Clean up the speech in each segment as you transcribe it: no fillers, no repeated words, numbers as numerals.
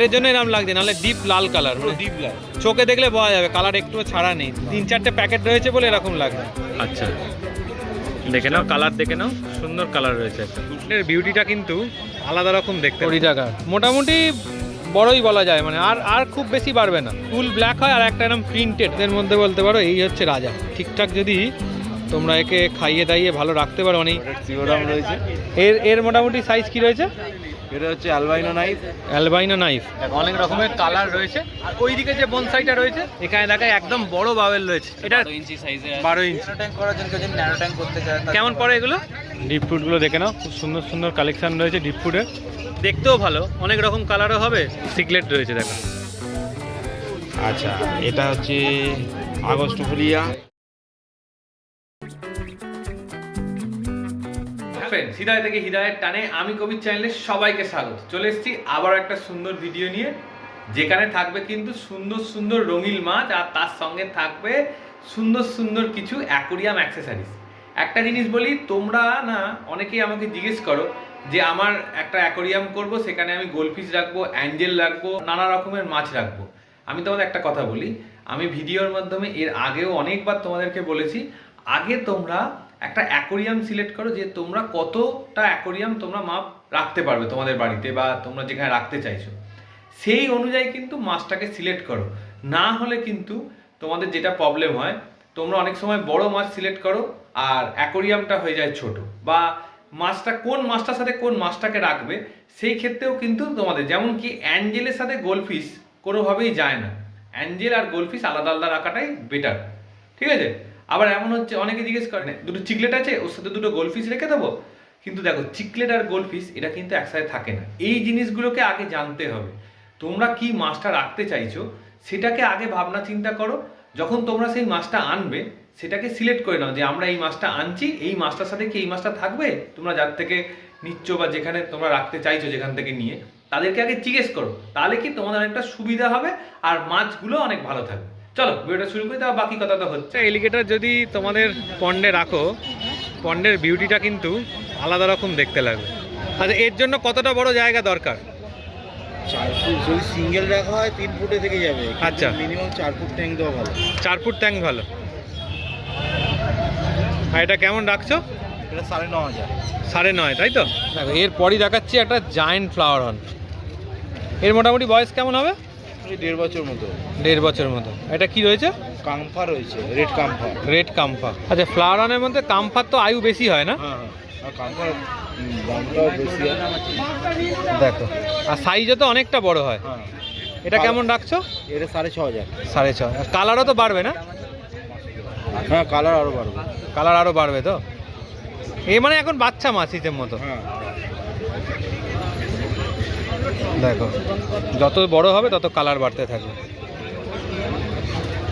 এর জন্য এরকম লাগছে, নাহলে ডিপ লাল কালার, ডিপ লাল চোখে দেখলে বোঝা যাবে কালার একটুও ছাড়া নেই। 3-4টে প্যাকেট রয়েছে বলে এরকম লাগছে। আচ্ছা দেখে নাও, কালার দেখে নাও, সুন্দর কালার রয়েছে। এর বিউটিটা কিন্তু আলাদা রকম দেখতে। 20 টাকা মোটামুটি বড়ই বলা যায়, মানে আর খুব বেশি বাড়বে না। ফুল ব্ল্যাক হয় আর একটা এরকম প্রিন্টেড, এর মধ্যে বলতে পারো এই হচ্ছে রাজা। ঠিকঠাক যদি তোমরা একে খাইয়ে দাইয়ে ভালো রাখতে পারো। অনেক রয়েছে। এর মোটামুটি সাইজ কি রয়েছে? এটা হচ্ছে অ্যালবাইনো নাইফ। অ্যালবাইনো নাইফ অনেক রকমের কালার রয়েছে। আর ওইদিকে যে বনসাইটা রয়েছে এখানে দেখায় একদম বড় বাবেল রয়েছে। এটা 12 ইঞ্চি সাইজের, 12 ইঞ্চি ট্যাঙ্ক করার জন্য যদি ন্যানো ট্যাঙ্ক করতে চায় কেমন পড়ে এগুলো? ডিপ ফ্রুটগুলো দেখে নাও, খুব সুন্দর সুন্দর কালেকশন রয়েছে ডিপ ফ্রুটের, দেখতেও ভালো, অনেক রকম কালারও হবে। সিকলেট রয়েছে দেখো। আচ্ছা এটা হচ্ছে আগস্টফুলিয়া। ফ্রেন্ডস, হৃদয় থেকে হৃদয়ের টানে আমি কবির চ্যানেলে সবাইকে স্বাগত। চলে এসেছি আবার একটা সুন্দর ভিডিও নিয়ে, যেখানে থাকবে কিন্তু সুন্দর সুন্দর রঙিন মাছ, আর তার সঙ্গে থাকবে সুন্দর সুন্দর কিছু অ্যাকোরিয়াম অ্যাক্সেসরিজ। একটা জিনিস বলি, তোমরা না অনেকেই আমাকে জিজ্ঞেস করো যে আমার একটা অ্যাকোরিয়াম করব, সেখানে আমি গোল্ডফিশ রাখবো, অ্যাঞ্জেল রাখবো, নানা রকমের মাছ রাখবো। আমি তোমাদের একটা কথা বলি, আমি ভিডিওর মাধ্যমে এর আগেও অনেকবার তোমাদেরকে বলেছি, আগে তোমরা একটা অ্যাকোরিয়াম সিলেক্ট করো, যে তোমরা কতটা অ্যাকোরিয়াম তোমরা মাপ রাখতে পারবে তোমাদের বাড়িতে বা তোমরা যেখানে রাখতে চাইছো, সেই অনুযায়ী কিন্তু মাছটাকে সিলেক্ট করো। না হলে কিন্তু তোমাদের যেটা প্রবলেম হয়, তোমরা অনেক সময় বড় মাছ সিলেক্ট করো আর অ্যাকোরিয়ামটা হয়ে যায় ছোট, বা মাছটা কোন মাছটার সাথে কোন মাছটাকে রাখবে সেই ক্ষেত্রেও কিন্তু তোমাদের, যেমন কি অ্যাঞ্জেলের সাথে গোল্ডফিশ কোনোভাবেই যায় না। অ্যাঞ্জেল আর গোল্ডফিশ আলাদা আলাদা রাখাটাই বেটার, ঠিক আছে? আবার এমন হচ্ছে, অনেকে জিজ্ঞেস করেন দুটো চিকলেট আছে ওর সাথে দুটো গোল্ডফিশ রেখে দেবো, কিন্তু দেখো চিকলেট আর গোল্ডফিশ এটা কিন্তু একসাথে থাকে না। এই জিনিসগুলোকে আগে জানতে হবে। তোমরা কি মাছটা রাখতে চাইছো সেটাকে আগে ভাবনা চিন্তা করো। যখন তোমরা সেই মাছটা আনবে সেটাকে সিলেক্ট করে নাও যে আমরা এই মাছটা আনছি, এই মাছটার সাথে কি এই মাছটা থাকবে। তোমরা যার থেকে নিচ্ছ বা যেখানে তোমরা রাখতে চাইছো যেখান থেকে নিয়ে, তাদেরকে আগে জিজ্ঞেস করো, তাহলে কি তোমাদের অনেকটা সুবিধা হবে আর মাছগুলো অনেক ভালো থাকবে। চলো ভিডিওটা শুরু করি, তাও বাকি কথা তো হচ্ছে। এলিগেটর যদি তোমাদের পন্ডে রাখো, পন্ডের বিউটিটা কিন্তু আলাদা রকম দেখতে লাগবে। আচ্ছা এর জন্য কতটা বড় জায়গা দরকার? 4 ফুট, যদি সিঙ্গেল রাখা হয় 3 ফুটে থেকে যাবে। আচ্ছা, মিনিমাম 4 ফুট ট্যাঙ্ক দেওয়া ভালো। 4 ফুট ট্যাঙ্ক ভালো। আর এটা কেমন রাখছো? এটা 9,500। 9.5, তাই তো? দেখো এরপরই দেখাচ্ছি একটা জায়েন্ট ফ্লাওয়ার হর্ন। এর মোটামুটি বয়স কেমন হবে? 1.5 বছর মতো। 1.5 বছর মতো। এটা কি রয়েছে? কাম্ফা রয়েছে, রেড কাম্ফা। রেড কাম্ফা। আচ্ছা ফ্লাওয়ার হর্নের মধ্যে কাম্ফার তো আয়ু বেশি হয় না? হ্যাঁ, আর কাম্ফার দামটাও বেশি। দেখো, আর সাইজও তো অনেকটা বড় হয়। হ্যাঁ। এটা কেমন রাখছো? এটা 6,500। 6.5। কালারও তো বাড়বে না? হ্যাঁ, কালার আরও বাড়বে। কালার আরও বাড়বে তো? এই মানে এখন বাচ্চা মাছ হিসেব মতো। হ্যাঁ। দেখো যত বড় হবে তত কালার বাড়তে থাকবে।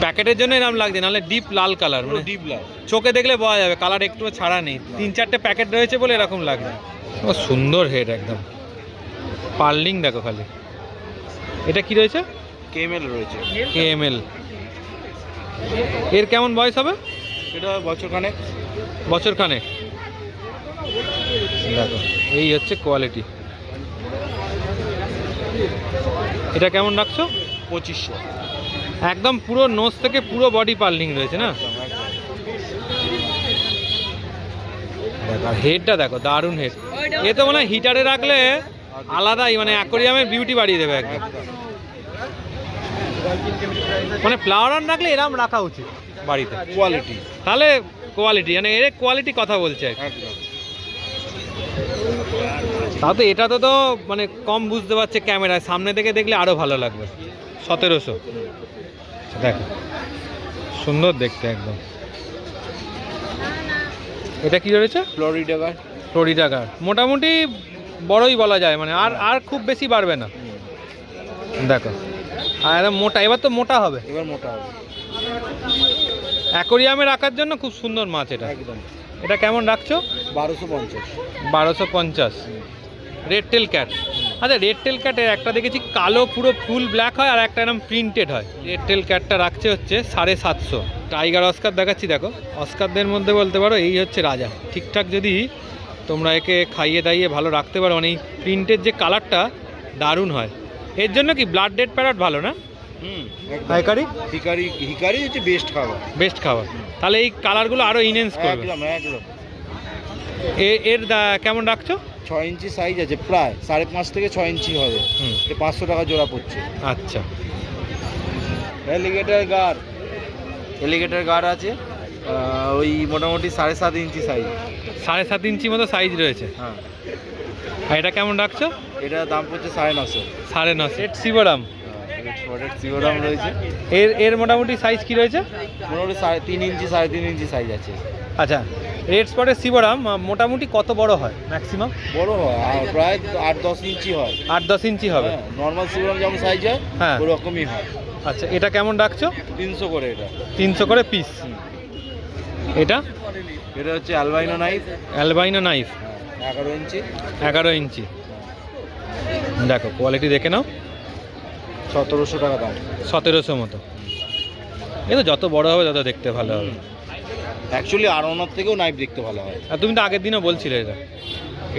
প্যাকেটের জন্য এরকম লাগছে, নাহলে ডিপ লাল কালার, মানে ডিপ লাল, চোখে দেখলে বোঝা যাবে কালার একটুও ছাড়া নেই। 3-4টে প্যাকেট রয়েছে বলে এরকম লাগছে। ও সুন্দর হেড, একদম পার্লিং। দেখো খালি। এটা কি রয়েছে? কেএমএল রয়েছে। কেএমএল। এর কেমন বয়স হবে? এটা বছরখানেক। বছরখানেক। দেখো এই হচ্ছে কোয়ালিটি। এটা কেমন রাখছো? 2500। একদম পুরো নোজ থেকে পুরো বডি পার্লিং রয়েছে না? দেখো হেডটা দেখো, দারুণ হেড। এ তো মানে হিটারে রাখলে আলাদাই, মানে অ্যাকোরিয়ামের বিউটি বাড়িয়ে দেবে একদম। মানে ফ্লাওয়ার অন রাখলে এরকম রাখা উচিত বাড়িতে, কোয়ালিটি। তাহলে কোয়ালিটি, মানে এর কোয়ালিটি কথা বলছে একদম। তাও তো এটা তো মানে কম বুঝতে পারছে ক্যামেরায়, সামনে থেকে দেখলে আরও ভালো লাগবে। 1700। দেখো সুন্দর দেখতে একদম। এটা কি রয়েছে? Florida guard. ফ্লোরিডা গার্ড মোটামুটি বড়ই বলা যায়, মানে আর খুব বেশি বাড়বে না। দেখো আর একদম মোটা, এবার তো মোটা হবে। এবার মোটা হবে। অ্যাকোরিয়ামে রাখার জন্য খুব সুন্দর মাছ এটা একদম। এটা কেমন রাখছো? 1250। 1250। Red tail cat. আচ্ছা রেড টেল ক্যাটের একটা দেখেছি কালো পুরো ফুল ব্ল্যাক হয়, আর একটা এরকম প্রিন্টেড হয়। রেড টেল ক্যাটটা রাখছে হচ্ছে 750। টাইগার অস্কার দেখাচ্ছি, দেখো অস্কারদের মধ্যে বলতে পারো এই হচ্ছে রাজা। ঠিকঠাক যদি তোমরা একে খাইয়ে দাইয়ে ভালো রাখতে পারো, মানে এই প্রিন্টের যে কালারটা দারুণ হয়। এর জন্য কি ব্লাড ডেড প্যারট ভালো না? হিকারি হিকারি হচ্ছে বেস্ট খাবার। বেস্ট খাবার। তাহলে এই কালারগুলো আরো ইনহেন্স করবে। একদম একদম। এর কেমন রাখছো? 6 ইঞ্চি সাইজ আছে, প্রায় 5.5 থেকে 6 ইঞ্চি হবে। 500 টাকা জোড়া পড়ছে। আচ্ছা। এলিগেটর গার্ড আছে, ওই মোটামুটি 7.5 ইঞ্চি সাইজ। 7.5 ইঞ্চি মতো সাইজ রয়েছে। হ্যাঁ। আর এটা কেমন রাখছো? এটা দাম পড়ছে 950। 950। রেড সিবোরাম। সিওরাম রয়েছে। এর মোটামুটি সাইজ কি রয়েছে? মোটামুটি 3 ইঞ্চি 3.5 ইঞ্চি সাইজ আছে। আচ্ছা, রেড স্পটের সিবোরাম মোটামুটি কত বড় হয় ম্যাক্সিমাম? বড় হয়, আর প্রায় 8-10 ইঞ্চি হয়। 8-10 ইঞ্চি হবে। নর্মাল সিবোরাম যেমন সাইজ হয় হ্যাঁ ওরকমই হয়। আচ্ছা, এটা কেমন রাখছো? 300 করে এটা। 300 করে পিস। এটা হচ্ছে অ্যালবাইনো নাইফ। Albino knife. 11 ইঞ্চি। 11 ইঞ্চি। দেখো কোয়ালিটি দেখে নাও। 1700 টাকা দাম। 1700 মতো। এ তো যত বড় হবে তত দেখতে ভালো হবে। অ্যাকচুয়ালি আরোনার থেকেও নাইফ দেখতে ভালো হয়। আর তুমি তো আগের দিনও বলছিলে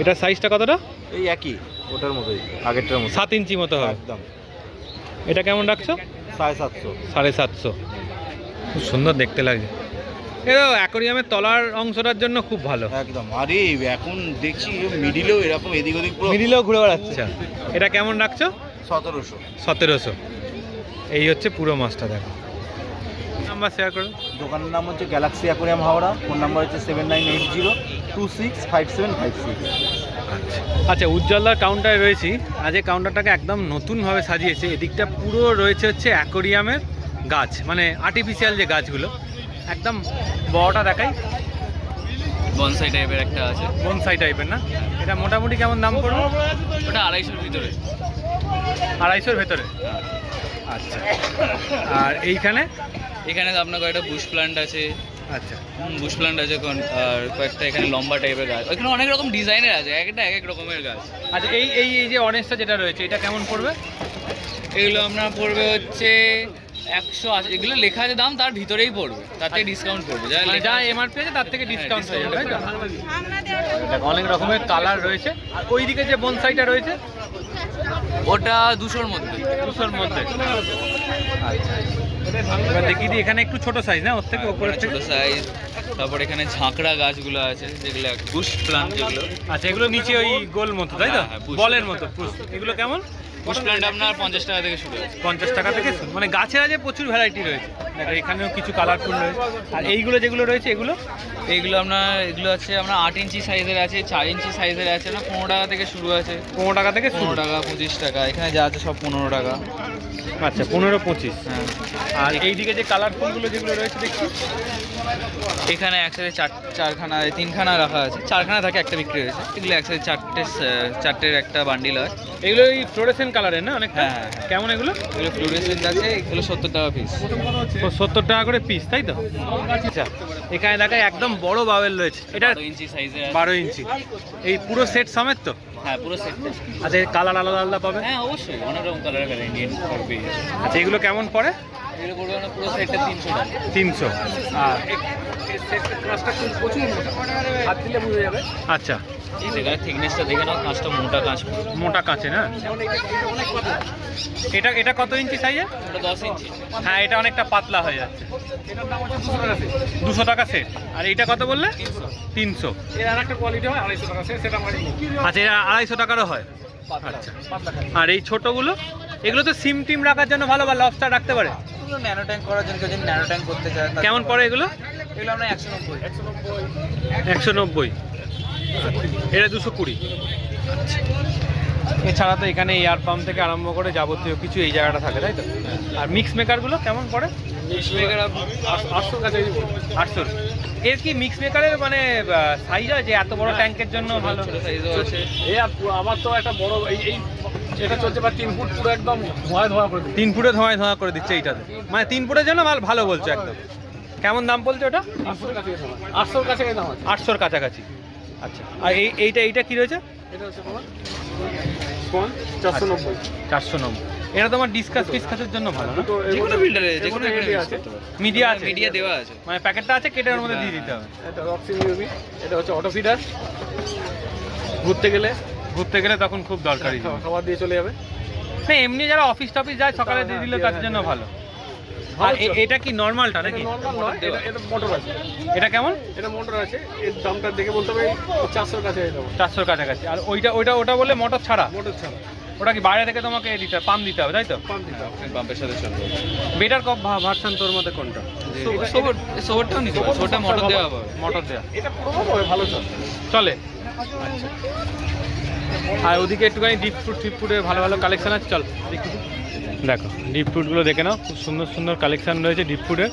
এটার সাইজটা কতটা? এই একই, ওটার মতোই, আগেরটার মতো। 7 ইঞ্চি মতো হবে একদম। এটা কেমন রাখছো? 750। 750। খুব সুন্দর দেখতে লাগে। এটা অ্যাকোরিয়ামের তলার অংশটার জন্য খুব ভালো। একদম। আরে এখন দেখছি মিডিলেও এরকম এদিক ওদিক পুরো মিডিলেও ঘুরে বেড়াচ্ছে। এটা কেমন রাখছো? 1700। 1700। এই হচ্ছে পুরো মাছটা। দেখো নাম্বার শেয়ার করো। দোকানের নাম হচ্ছে Galaxy aquarium Howrah. Phone number হচ্ছে 7980265756। আচ্ছা, উজ্জ্বলদার কাউন্টারে রয়েছি। আজ এই কাউন্টারটাকে একদম নতুনভাবে সাজিয়েছে। এদিকটা পুরো রয়েছে হচ্ছে অ্যাকোরিয়ামের গাছ, মানে আর্টিফিশিয়াল যে গাছগুলো। একদম বড়টা দেখাই, বনসাই টাইপের একটা আছে। বনসাই টাইপের না? এটা মোটামুটি কেমন দাম পড়বে? ওটা 250-র ভিতরে। 250-র ভেতরে। আচ্ছা। আর এখানে আপনার কয়েকটা বুশ প্ল্যান্ট আছে। আচ্ছা, বুশ প্ল্যান্ট আছে আর কয়েকটা এখানে লম্বা টাইপের গাছ। ওইখানে অনেক রকম ডিজাইনের আছে, একটা এক রকমের গাছ। আচ্ছা, এই এই এই যে অনেকটা যেটা রয়েছে এটা কেমন পড়বে? এগুলো আপনার পড়বে হচ্ছে 180। এগুলো লেখা আছে দাম, তার ভিতরেই পড়বে, তার থেকে ডিসকাউন্ট পড়বে। যা এমআরপি আছে তার থেকে ডিসকাউন্ট হয়ে যাবে, তাই তো? অনেক রকমের কালার রয়েছে। আর ওইদিকে যে বনসাইটা রয়েছে ওটা 200-র মধ্যে। 200-র মধ্যে। আচ্ছা, এবার দেখি দিই। এখানে একটু ছোট সাইজ না, ওর থেকে উপরে ছোট সাইজ। তারপর এখানে ঝাঁকড়া গাছগুলো আছে, যেগুলো বুশ প্ল্যান্ট যেগুলো। আচ্ছা, এগুলো নিচে ওই গোল মতো, তাই তো? হ্যাঁ, bush বলের মতো। এগুলো কেমন? বুশ প্ল্যান্ট আপনার 50 টাকা থেকে শুরু আছে। 50 টাকা থেকে শুরু। মানে গাছের আছে প্রচুর ভ্যারাইটি রয়েছে। দেখো এখানেও কিছু কালারফুল রয়েছে। আর এইগুলো যেগুলো রয়েছে এগুলো এগুলো আছে আপনার 8 ইঞ্চি সাইজের আছে, 4 ইঞ্চি সাইজের আছে। না 15 টাকা থেকে শুরু আছে। 15 টাকা থেকে শুরু। 15 টাকা, 25 টাকা। এখানে যা আছে সব 15 টাকা। আচ্ছা, 15-25। হ্যাঁ। আর এইদিকে যে কালারফুলগুলো যেগুলো রয়েছে দেখছি, এখানে একসাথে তিনখানা রাখা আছে। 4খানা থাকে, একটা বিক্রি হয়েছে। এগুলো একসাথে চারটের একটা বান্ডিল হয়। এগুলো এই ফ্লোরেসেন্ট কালারের না অনেকটা? হ্যাঁ। কেমন এগুলো? এগুলো ফ্লুরেসেন্ট আছে, এগুলো 70 টাকা পিস। 70 টাকা করে পিস, তাই তো? আচ্ছা, এখানে দেখায় একদম বড় বাবেল রয়েছে। এটা 12 ইঞ্চি সাইজের। 12 ইঞ্চি। এই পুরো সেট সমেত তো? হ্যাঁ, পুরো সেট। আচ্ছা, এর কালার আলাদা আলাদা পাবে? হ্যাঁ, অবশ্যই অনেক রকম কালারের ভ্যারাইটি পেয়ে যাচ্ছে। আচ্ছা, এগুলো কেমন পড়ে? এগুলো পড়বে না পুরো সেটটা 300 টাকা। 300। আর আচ্ছা, এই জায়গায় থিকনেসটা দেখে নাও, কাঁচটা মোটা কাঁচ। মোটা কাঁচে না? এটা কত ইঞ্চি সাইজের? ওটা 10 ইঞ্চি। হ্যাঁ, এটা অনেকটা পাতলা হয়ে যাচ্ছে। 200 টাকা সেট। আর এইটা কত বললে? 300। আচ্ছা, এটা 250 টাকারও হয়। আচ্ছা। আর এই ছোটগুলো, এগুলো তো সিম টিম রাখার জন্য ভালো, বা লবস্টার রাখতে পারে। এগুলো ন্যানো ট্যাঙ্ক করার জন্য যদি ন্যানো ট্যাঙ্ক করতে চায়। কেমন পড়ে এগুলো? এগুলো আমরা 190। 190। এটা 220। আচ্ছা। এছাড়া তো এখানে এয়ার পাম্প থেকে আরম্ভ করে যাবতীয় কিছু এই জায়গাটা থাকে, তাই তো? আর মিক্স মেকারগুলো কেমন পড়ে? মিক্স মেকার 800 কাছে। 800। এর কি মিক্স মেকারের মানে সাইজ আছে এত বড় ট্যাঙ্কের জন্য? ভালো সাইজও আছে। আমার তো একটা বড় এটা চলছে বা 3 ফুট পুরো একদম ধোঁয়া করে দিচ্ছে। 3 ফুটে ধোঁয়া করে দিচ্ছে এইটাতে। মানে 3 ফুটের জন্য ভালো বলছো একদম। কেমন দাম বলছো ওটা? 800-র কাছাকাছি দাম আছে। 800-র কাছাকাছি। আচ্ছা। আর এইটা কি রয়েছে? এটা হচ্ছে তোমার 490। 490। এটা তোমার ডিসকাসের জন্য ভালো না? যে কোনো ফিল্টারে যে কোনো আছে। মিডিয়া আছে? মিডিয়া দেওয়া আছে। মানে প্যাকেটটা আছে, কেটে ওর মধ্যে দিয়ে দিতে হবে। এটা রক্সিন ইউবি। এটা হচ্ছে অটো ফিডার। ঘুরতে গেলে তখন খুব দরকারি জিনিস। খাবার দিয়ে চলে যাবে। না এমনি যারা অফিস টফিস যায় সকালে দিয়ে দিলে তার জন্য ভালো। আর এটা কি নর্মালটা নাকি? নর্মাল নয়, এটা মোটর আছে। এটা কেমন? এটা মোটর আছে, এর দামটা দেখে বলতে হবে 400 কাছে হয়ে যাবে। 400 কাছাকাছি। আর ওটা বলে মোটর ছাড়া? মোটর ছাড়া। ওটা কি বাইরে থেকে তোমাকে পাম্প দিতে হবে তাই তো? পাম্প দিতে হবে। পাম্পের সাথে চলবে। বেটার কপ ভার্সন তোর মধ্যে কোনটা? সোবরটাও নিতে পারো, সোবরটা মোটর দেওয়া হবে। মোটর দেওয়া এটা পুরো ভালো চলে। চলে। আচ্ছা। আর ওদিকে একটুখানি ডিপ ফুডের ভালো ভালো কালেকশন আছে, চল দেখি। দেখো ডিপ ফ্রুটগুলো দেখে নাও, খুব সুন্দর সুন্দর কালেকশন রয়েছে ডিপ ফুডের।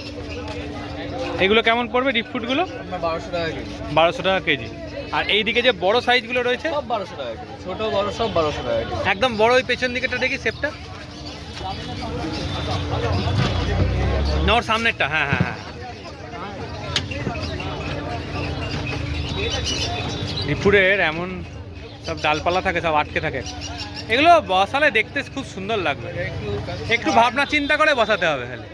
এগুলো কেমন পড়বে ডিপ ফ্রুটগুলো? আপনার 1200 টাকা কেজি। 1200 টাকা কেজি। আর এইদিকে যে বড় সাইজগুলো রয়েছে সব 1200 টাকা কেজি, ছোট বড় সব 1200 টাকা কেজি। একদম বড়, ওই পেছন দিকেটা দেখি শেপটা, ওর সামনেরটা। হ্যাঁ হ্যাঁ হ্যাঁ, ডিপ ফুডের এমন সব ডালপালা থাকে, সব আটকে থাকে। এগুলো বসালে দেখতে খুব সুন্দর লাগবে, একটু ভাবনা চিন্তা করে বসাতে হবে। খালি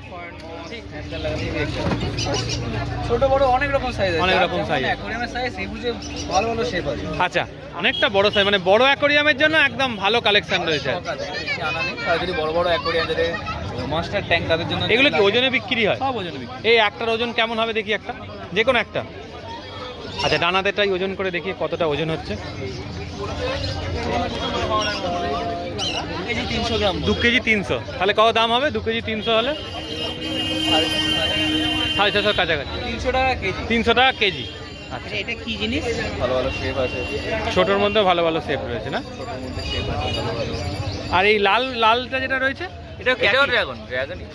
ছোট বড় অনেক রকম সাইজ আছে, অনেক রকম size। অ্যাকোয়ারিয়ামের সাইজ এই বুঝে ভালো ভালো শেপ আছে। আচ্ছা, অনেকটা বড় সাইজ, মানে বড় অ্যাকোয়ারিয়ামের জন্য একদম ভালো কালেকশন রয়েছে। বেশি আনা নেই, তারা যদি বড় বড় অ্যাকোয়ারিয়াম যাদের মাস্টার ট্যাঙ্ক তাদের জন্য। এগুলো কি ওজনে বিক্রি হয়? সব ওজনে বিক্রি। এই একটার ওজন কেমন হবে দেখি, একটা যে কোনো একটা। আচ্ছা, ডানাদেরটাই ওজন করে দেখি কতটা ওজন হচ্ছে। 300 গ্রাম। 2 কেজি 300, তাহলে কত দাম হবে? 2 কেজি 300 হলে 650 কাছাকাছি। 300 টাকা কেজি। 300 টাকা কেজি। আচ্ছা, এটা কি জিনিস? ভালো ভালো শেপ আছে, ছোটোর মধ্যে ভালো ভালো শেপ রয়েছে না? ছোটর মধ্যে শেপ আছে ভালো ভালো। আর এই লালটা যেটা রয়েছে এটাও ড্রাগনই।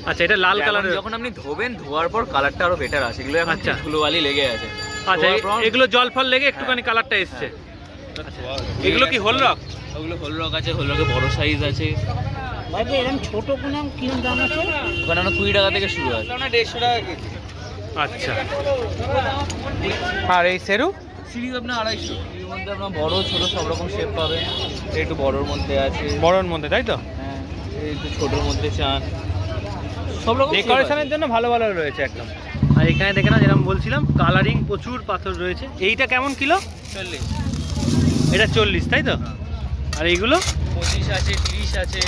আচ্ছা, এটা লাল কালারের। যখন আপনি ধোবেন, ধোয়ার পর কালারটা আরো বেটার আসে। এগুলো এখন আচ্ছা। ধুলোবালি লেগে আছে। আচ্ছা, ধোয়ার পর- এগুলো জল ফল লেগে একটুখানি কালারটা এসছে। আচ্ছা, এগুলো কি হোল রক? ওগুলো হোল রক আছে, হোল রকে বড় সাইজ আছে। ওখানে আমরা 20 টাকা থেকে শুরু আছে। 150 টাকা কেজি। আচ্ছা, আর এই সেরু? সিরিজ আপনার 250। এর মধ্যে আপনার বড় ছোট সব রকম শেপ পাবেন। এটা একটু বড়র মধ্যে আছে। বড়র মধ্যে তাই তো? হ্যাঁ, এই একটু ছোটর মধ্যে চান, সব রকম ডেকোরেশনের জন্য ভালো ভালো রয়েছে একদম। আর এখানে দেখে না, যেরকম বলছিলাম কালারিং প্রচুর পাথর রয়েছে। এইটা কেমন কিলো? 40। এটা 40 তাই তো? আর এইগুলো? 25 আছে, 30 আছে।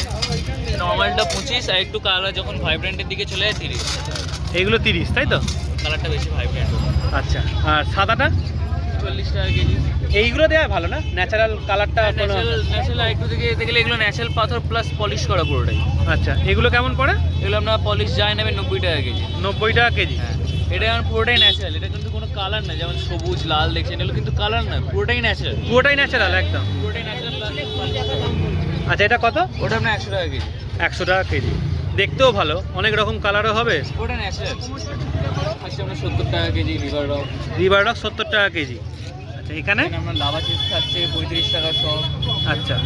নর্মালটা 25, আর একটু কালার যখন ভাইব্রেন্টের দিকে চলে যায় 30। এইগুলো 30 তাই তো? কালারটা বেশি ভাইব্রেন্ট। আচ্ছা, আর সাদাটা? 40 টাকা কেজি। এইগুলো দেওয়া ভালো না? ন্যাচারাল কালারটা কোনো? ন্যাচারাল একটু থেকে গেলে এগুলো ন্যাচারাল পাথর প্লাস পলিশ করা পুরোটাই। আচ্ছা, এগুলো কেমন পড়ে? এগুলো আপনার পলিশ যায় নেবে 90 টাকা কেজি। 90 টাকা কেজি। হ্যাঁ, এটা আমার পুরোটাই ন্যাচারাল। এটা কিন্তু কোনো কালার না, যেমন সবুজ লাল দেখছেন, এগুলো কিন্তু কালার না, পুরোটাই ন্যাচারাল। পুরোটাই ন্যাচারাল একদম। পুরোটাই ন্যাচারাল। আচ্ছা, এটা কত? ওটা আপনার 100 টাকা কেজি। 100 টাকা কেজি। দেখতেও ভালো, অনেক রকম কালারও হবে। ওটা ন্যাচারাল। আচ্ছা, আপনার 70 টাকা KG liver rock. River rock 70 টাকা কেজি। আচ্ছা, এখানে? এখানে আপনার লাভা চিপস থাকছে 35 টাকা সব। আচ্ছা,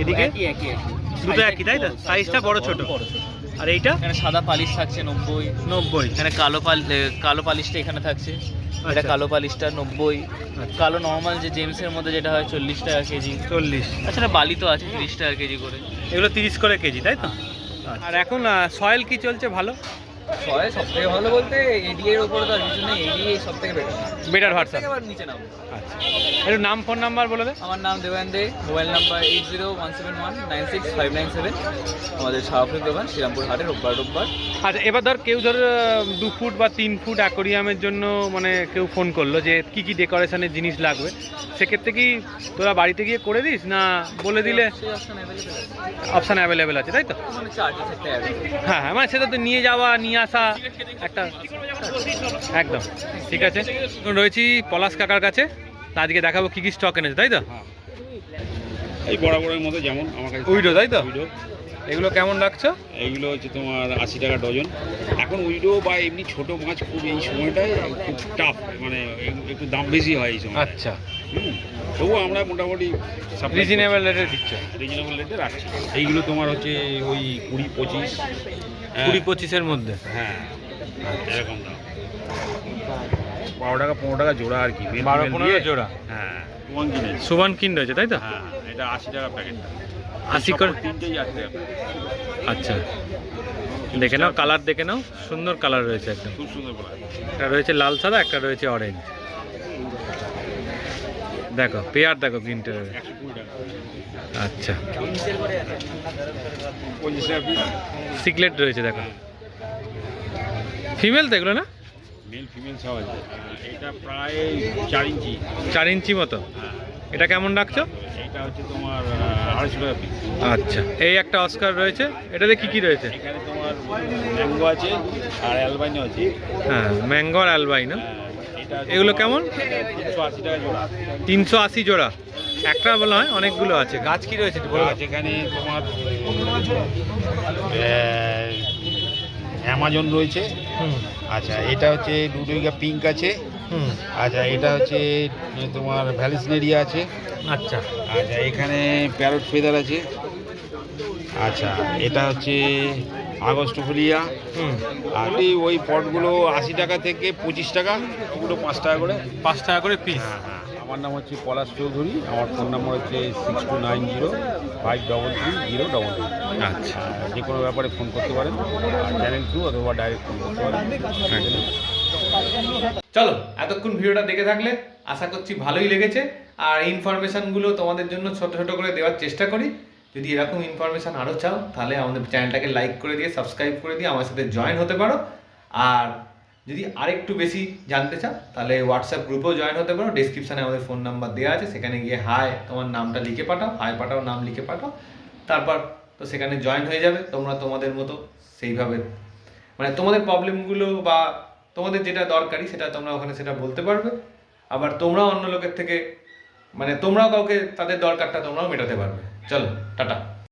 এদিকে? একই। দুটো একই তাই তো? সাইজটা বড় ছোট। আর এইটা? এখানে সাদা পালিশ থাকছে 90। 90। এখানে কালো পালিশটা এখানে থাকছে। এটা আচ্ছা। কালো পালিশটা 90। কালো নর্মাল যে জেমসের মধ্যে যেটা হয় 40 টাকা কেজি। 40। তাছাড়া বালি তো আছে 30 টাকা কেজি করে। এগুলো 30 করে কেজি তাই তো? আর এখন সয়েল কি চলছে ভালো? সব থেকে ভালো বলতে এডি এর উপরে তো আর কিছু নেই। এডি সব থেকে বেটার। Better version. এবার নিচে নাম। আচ্ছা, একটু নাম ফোন নাম্বার বলে দে। আমার নাম দেবেন দে, মোবাইল নাম্বার 8017196597। আমাদের শাহপুরের দোকান, শ্রীরামপুর হাটে, রোববার। আচ্ছা, এবার কেউ 2 ফুট বা 3 ফুট অ্যাকোরিয়ামের জন্য মানে কেউ ফোন করলো যে কি কি ডেকোরেশনের জিনিস লাগবে, সেক্ষেত্রে কি তোরা বাড়িতে গিয়ে করে দিস না বলে দিলে? সেই অপশন অ্যাভেলেবেল আছে। অপশান অ্যাভেলেবেল আছে তাই তো? মানে চার্জেস একটা অ্যাভেলেবেল। হ্যাঁ হ্যাঁ, মানে সেটা তো নিয়ে যাওয়া নিয়ে আসা একটা একদম ঠিক আছে। এখন রয়েছি পলাশ কাকার কাছে, তা আজকে দেখাবো কি কি স্টক এনেছে তাই তো? এই বরাবরের মতো যেমন আমার কাছে উইডো তাই তো? উইডো, এগুলো কেমন রাখছো? এইগুলো হচ্ছে তোমার 80 টাকা ডজন। এখন উইডো বা এমনি ছোট মাছ খুব এই সময়টায় খুব টাফ, মানে একটু দাম বেশি হয় এই সময়। আচ্ছা, তবুও আমরা মোটামুটি রিজনেবল রেটে দিচ্ছ? রিজনেবল রেটে রাখছি। এইগুলো তোমার হচ্ছে ওই 20-25। 20-25-এর মধ্যে? হ্যাঁ, এরকম দাম। 12 টাকা 15 টাকা জোড়া আর কি। 12-15 জোড়া? হ্যাঁ, তোমার কিনে। সুবান কিন রয়েছে তাই তো? হ্যাঁ, এটা 80 টাকা প্যাকেটটা। 80 করে? তিনটেই 80 টাকা। আচ্ছা, দেখে নাও কালার, দেখে নাও সুন্দর কালার রয়েছে একদম। খুব সুন্দর বলা। একটা রয়েছে লাল সাদা, একটা রয়েছে অরেঞ্জ। দেখো পেয়ার দেখো গ্রিন টেরের। 120 টাকা। আচ্ছা 25 টাকা পিস। সিকলেট রয়েছে দেখো, ফিমেল তো এগুলো না? মেল ফিমেল সব আছে। এটা প্রায় 4 ইঞ্চি। 4 ইঞ্চি মতো। হ্যাঁ, এটা কেমন রাখছো? এটা হচ্ছে তোমার 250 টাকা পিস। আচ্ছা, এই একটা অস্কার রয়েছে, এটাতে কি কি রয়েছে? এখানে তোমার ম্যাঙ্গো আছে আর অ্যালবাইনো আছে। হ্যাঁ, ম্যাঙ্গো আর অ্যালবাইনো। এটা হচ্ছে এগুলো তোমার কেমন? 380 টাকা জোড়া। 380 জোড়া। একটা বলা হয়, অনেকগুলো আছে। গাছ কি রয়েছে একটু বলো। গাছ এখানে তোমার অ্যামাজন রয়েছে। আচ্ছা, এটা হচ্ছে লুডোইকা পিঙ্ক আছে। আচ্ছা, এটা হচ্ছে তোমার ভ্যালিসনেরিয়া আছে। আচ্ছা আচ্ছা, এখানে প্যারট ফেদার আছে। আচ্ছা, এটা হচ্ছে আগস্টফোলিয়া। আর ওই পটগুলো 80 টাকা থেকে 25 টাকা, ওগুলো 5 টাকা করে। 5 টাকা করে পিস। হ্যাঁ হ্যাঁ, আমার নাম হচ্ছে পলাশ চৌধুরী। আমার ফোন নাম্বার হচ্ছে 6290533033। আচ্ছা, যে কোনো ব্যাপারে ফোন করতে পারেন, চ্যানেল থ্রু অথবা ডাইরেক্ট ফোন করতে পারেন। চলো, এতক্ষণ ভিডিওটা দেখে থাকলে আশা করছি ভালোই লেগেছে। আর ইনফরমেশানগুলো তোমাদের জন্য ছোট ছোট করে দেওয়ার চেষ্টা করি। যদি এরকম ইনফরমেশান আরও চাও, তাহলে আমাদের চ্যানেলটাকে লাইক করে দিয়ে সাবস্ক্রাইব করে দিয়ে আমার সাথে জয়েন হতে পারো। আর যদি আরেকটু বেশি জানতে চাও, তাহলে হোয়াটসঅ্যাপ গ্রুপেও জয়েন হতে পারো। ডেসক্রিপশানে আমাদের ফোন নাম্বার দেওয়া আছে, সেখানে গিয়ে হাই তোমার নামটা লিখে পাঠাও, হাই পাঠাও, নাম লিখে পাঠাও। তারপর তো সেখানে জয়েন হয়ে যাবে। তোমরা তোমাদের মতো সেইভাবে মানে তোমাদের প্রবলেমগুলো বা তোমাদের যেটা দরকারি সেটা তোমরা ওখানে সেটা বলতে পারবে। আবার তোমরাও অন্য লোকের থেকে মানে তোমরাও কাউকে তাদের দরকারটা তোমরাও মেটাতে পারবে। চলো, টাটা।